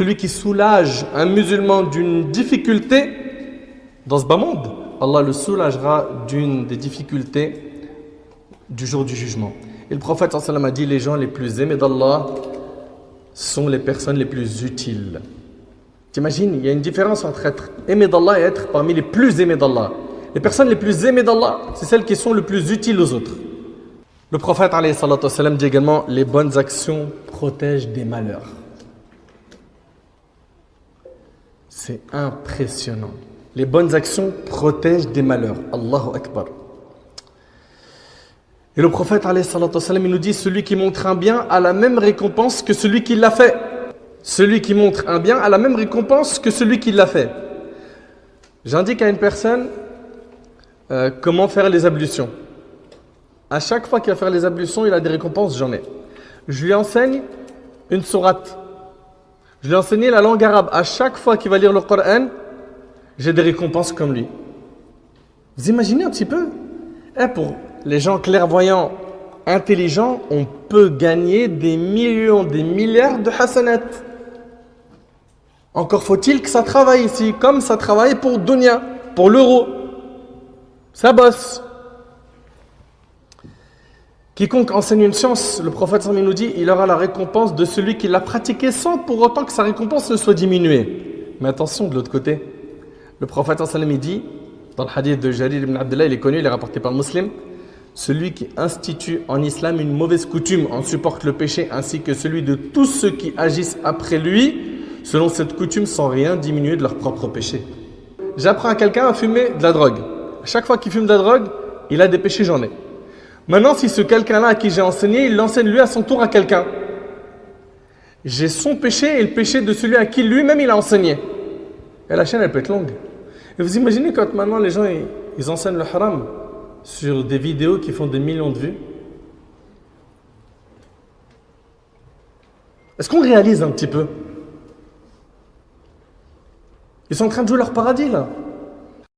Celui qui soulage un musulman d'une difficulté dans ce bas monde, Allah le soulagera d'une des difficultés du jour du jugement. Et le prophète sallallahu alayhi wa sallam a dit, les gens les plus aimés d'Allah sont les personnes les plus utiles. T'imagines, il y a une différence entre être aimé d'Allah et être parmi les plus aimés d'Allah. Les personnes les plus aimées d'Allah, c'est celles qui sont le plus utiles aux autres. Le prophète alayhi salatu wa sallam dit également, les bonnes actions protègent des malheurs. C'est impressionnant. Les bonnes actions protègent des malheurs. Allahu Akbar. Et le prophète alayhi salatu wa sallam, il nous dit, celui qui montre un bien a la même récompense que celui qui l'a fait. Celui qui montre un bien a la même récompense que celui qui l'a fait. J'indique à une personne comment faire les ablutions. À chaque fois qu'il va faire les ablutions, il a des récompenses, j'en ai. Je lui enseigne une sourate. Je lui ai enseigné la langue arabe. À chaque fois qu'il va lire le Coran, j'ai des récompenses comme lui. Vous imaginez un petit peu? Pour les gens clairvoyants, intelligents, on peut gagner des millions, des milliards de hasanat. Encore faut-il que ça travaille ici, comme ça travaille pour Dunya, pour l'euro. Ça bosse. Quiconque enseigne une science, le prophète sallallahu nous dit, il aura la récompense de celui qui l'a pratiqué sans pour autant que sa récompense ne soit diminuée. Mais attention, de l'autre côté, le prophète sallallahu dit, dans le hadith de Jarir ibn Abdullah, il est connu, il est rapporté par le Muslim, celui qui institue en islam une mauvaise coutume en supporte le péché, ainsi que celui de tous ceux qui agissent après lui, selon cette coutume, sans rien diminuer de leur propre péché. J'apprends à quelqu'un à fumer de la drogue. À chaque fois qu'il fume de la drogue, il a des péchés, j'en ai. Maintenant, si ce quelqu'un-là à qui j'ai enseigné, il l'enseigne lui à son tour à quelqu'un, j'ai son péché et le péché de celui à qui lui-même il a enseigné. Et la chaîne, elle peut être longue. Et vous imaginez quand maintenant les gens, ils enseignent le haram sur des vidéos qui font des millions de vues. Est-ce qu'on réalise un petit peu? Ils sont en train de jouer leur paradis là.